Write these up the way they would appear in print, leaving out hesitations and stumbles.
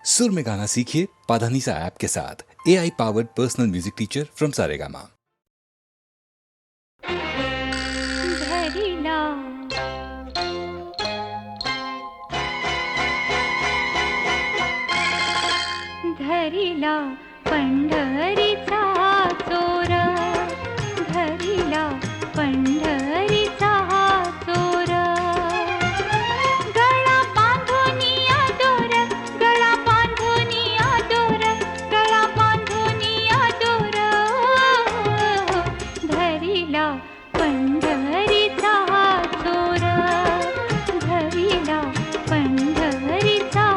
सुर में गाना सीखिए पाधानीसा ऐप के साथ। AI powered personal music teacher from Saregama. धरिला पंढरीचा चोर, धरिला पंढरीचा चोर, गळा बांधुनिया दोर, गळा बांधुनिया दोर, गळा बांधुनिया दोर, धरिला पंढरीचा चोर, धरिला पंढरीचा चोर.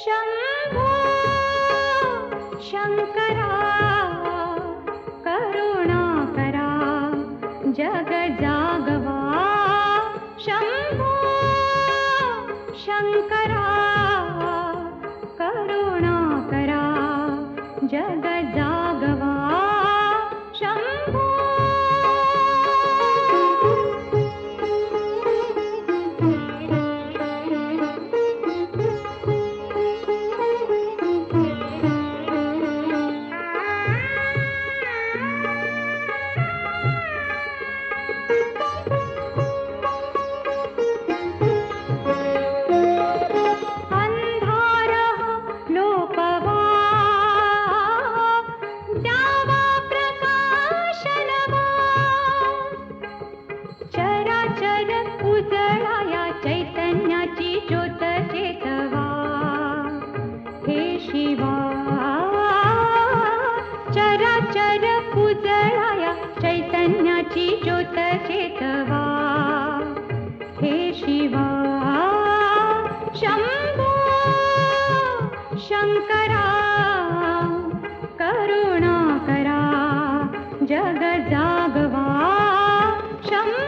शंभो शंकरा करुणा करा जग जागवा. शंभो शंकरा करुणा करा जग जागवा. शंभो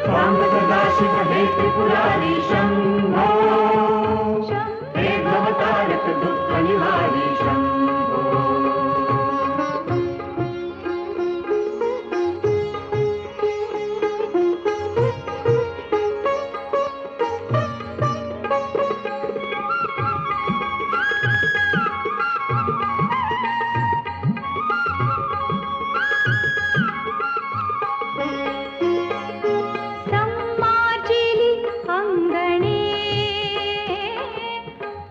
साम्ब सदाशिव हे त्रिपुरारी शम्भो हे भवतारक दुःख निवारी शम्भो सम्मार्जिली अंगणे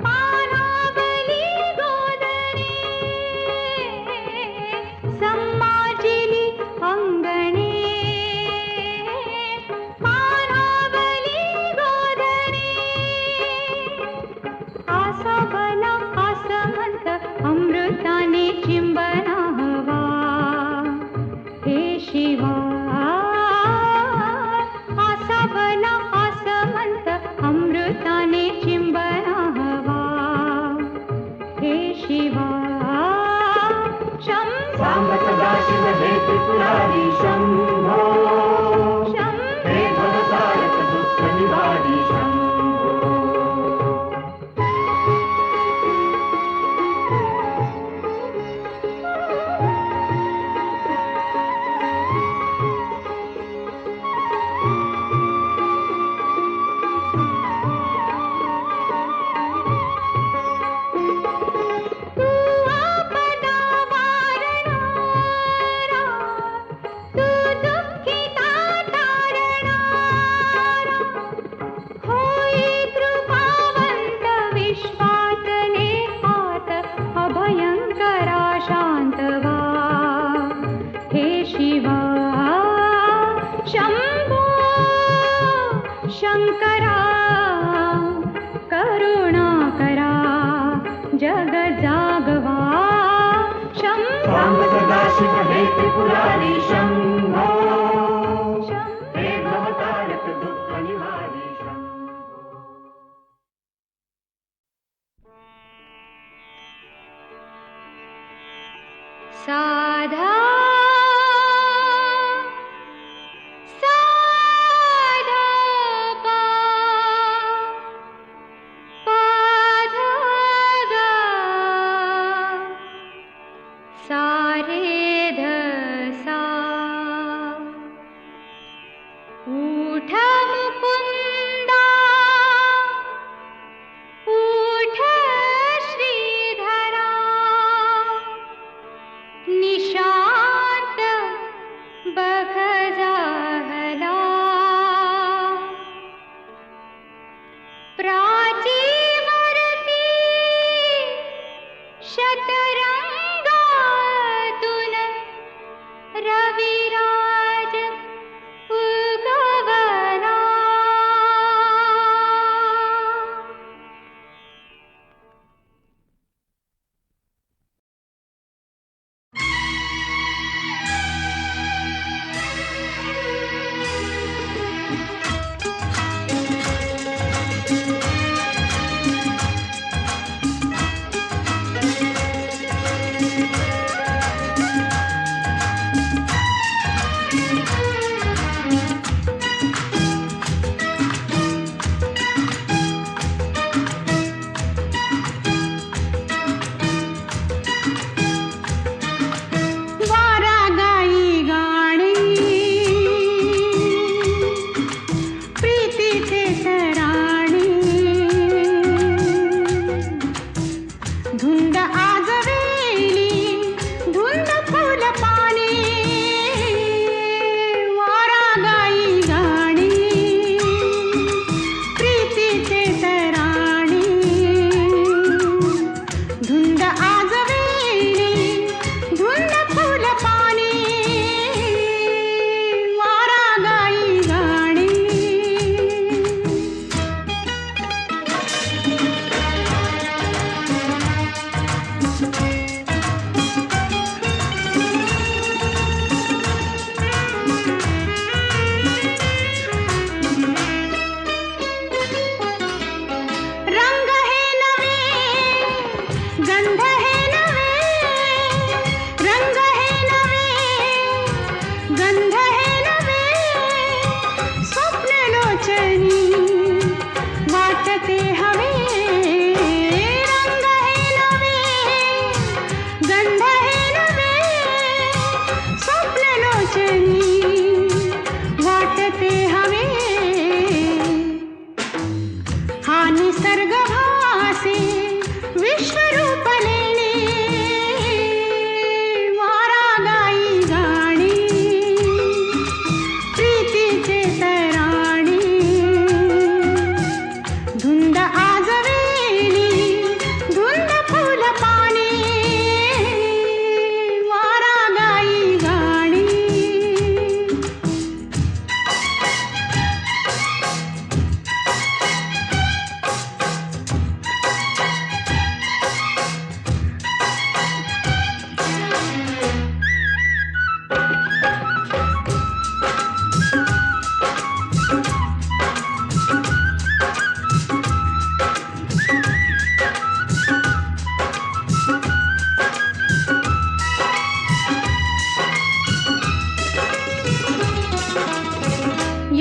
पानावली गोदणे सम्मार्जिली अंगणे पानावली गोदणे आसाबला आसमंत अमृताने चिंबना हवा हे शिवा आसाबला आसमंत अमृताने चिंबना हवा हे शिवा साम्ब सदाशिव हे त्रिपुरारी शम्भो हे भवतारक दुःख निवारी शम्भो तू आपदा वारणारा तू दुःखिता तारणारा होई कृपावंत विश्वातले हात अभयंकरा शांतवा हे शिवा शंभो शंकरा करुणा करा जग जागवा साम्ब सदाशिव हे त्रिपुरारी शम्भो हे भवतारक दुःख निवारी शम्भो साधा साधा पा पाधा गा सारे ध सा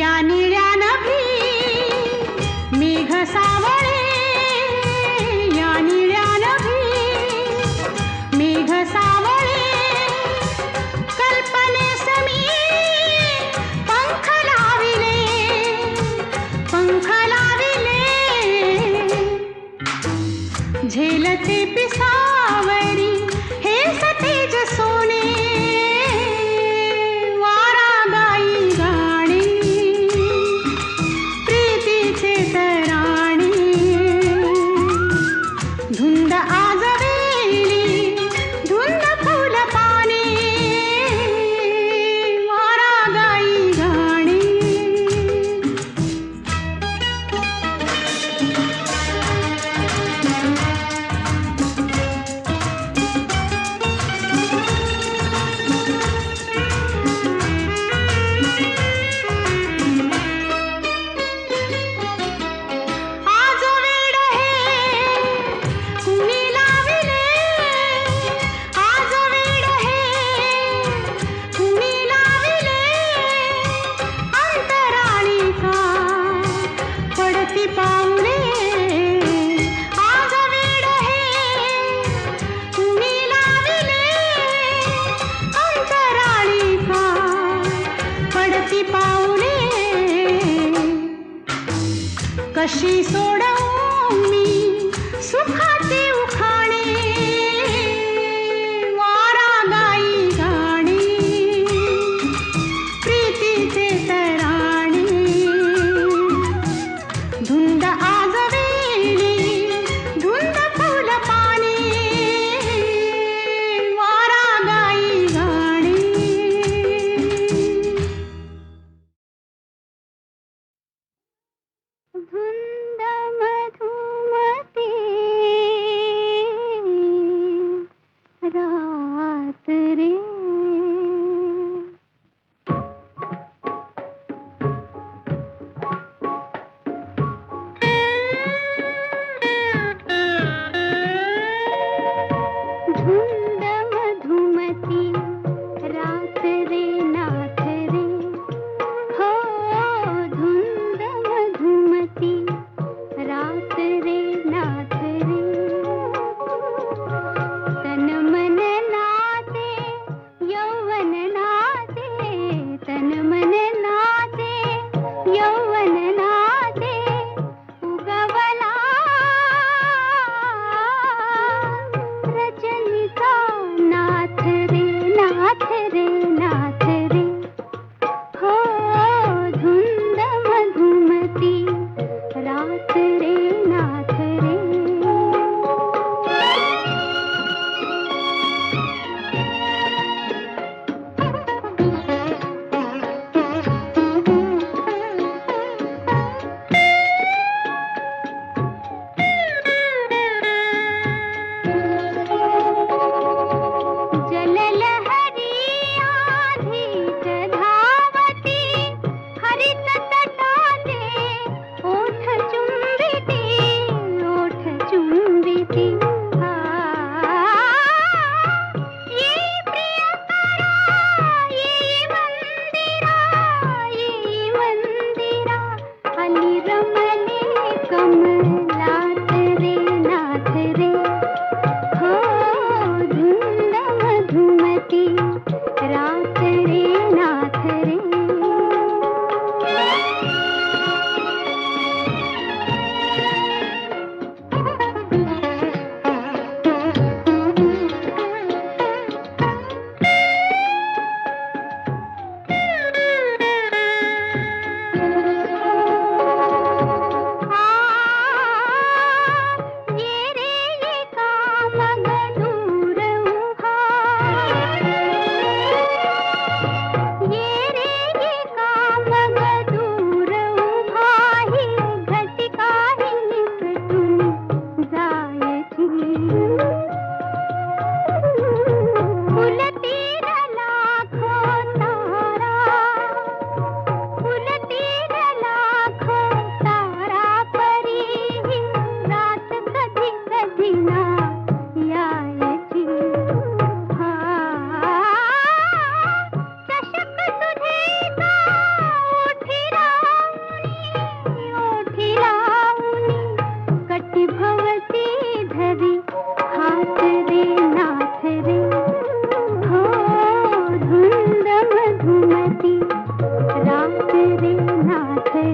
या निळ्या नभी मेघ सावळे, या निळ्या नभी मेघ सावळे, कल्पनेस मी पंख लाविले, पंख लाविले, झेलते पिसावरी हे सतेज सोने, वारा गाई गाणे प्रीतीचे तराणे, धुंद आजवेली धुंद फुल पाने, वारा गाई गाणे. आज वेड हे कुणी लाविले, आज वेड हे कुणी लाविले, अंतराळी का पडती पाऊले, आज वेड हे कुणी लाविले, अंतराळी का पडती पाऊले, कशी सोडवू मी सुखाचे उखाणे, वारा गाई गाणे प्रीतीचे तराणे, धुंद आजवेली धुंद फुल पाने, वारा गाई गाणे. धुंद मधुमती रात रे, धुंद मधुमती रात रे नाथ रे, हो धुंद मधुमती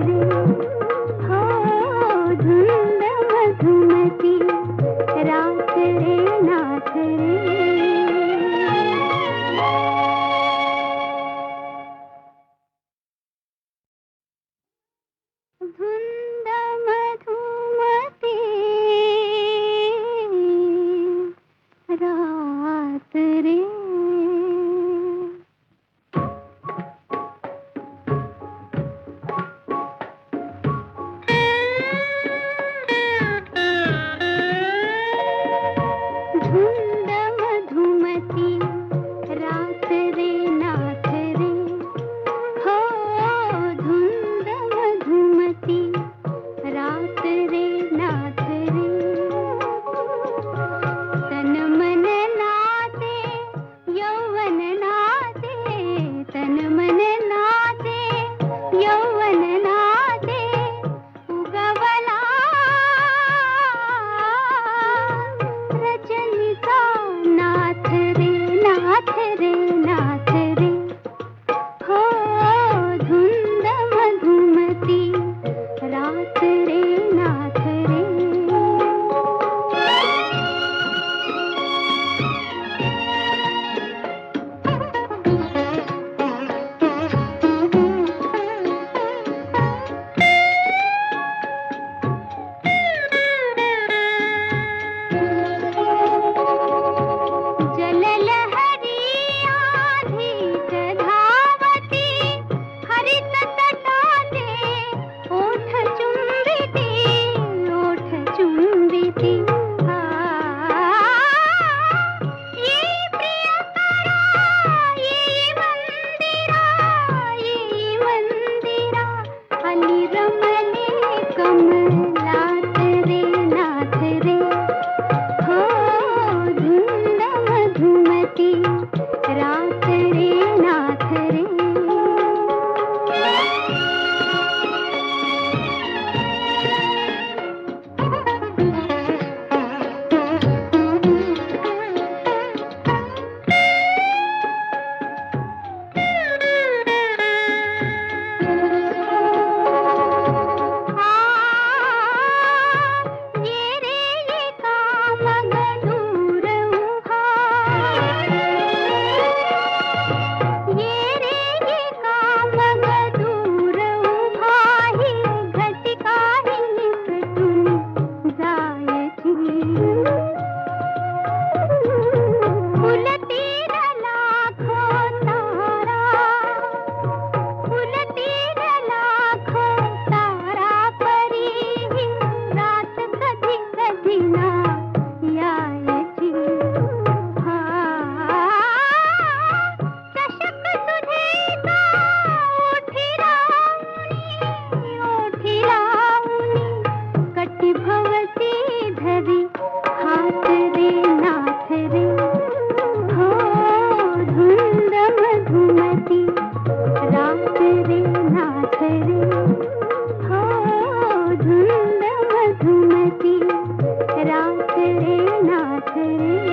रे हो धुंद मधुमती रात रे नाथ रे धुंद मधुमती रात रे धुंद मधुमती रात रे नाथ रे हो धुंद मधुमती रात रे नाथ रे तन मन नाचे यौवन नाचे तन मन नाचे यौवन नाचे उगवला रजनीचा नाथ रे नाथ रे नाथ रे हो धुंद मधुमती रात रे नाथ रे जललहरी आधीच धावती हरित तटाचे ओठ चुंबिती आ ये प्रियकरा ये मंदिरा अली रमले कमलात रे नाथ रे हो धुंद मधुमती रात रे नाथ रे ये रे ये कामग दूर उभा ये रे ये कामग दूर उभा ही घटिका ही निकटून जायची फुलतीर लाखो तारा फुलतीर लाखो तारा परी रात कधी कधी ना यायची चषक सुधीचा ओठी लावणी कटी भवती धरी हात रे नाथ रे हो धुंद मधुमती रात रे नाथ रे हो धुंद मधुमती रात रे नाथ रे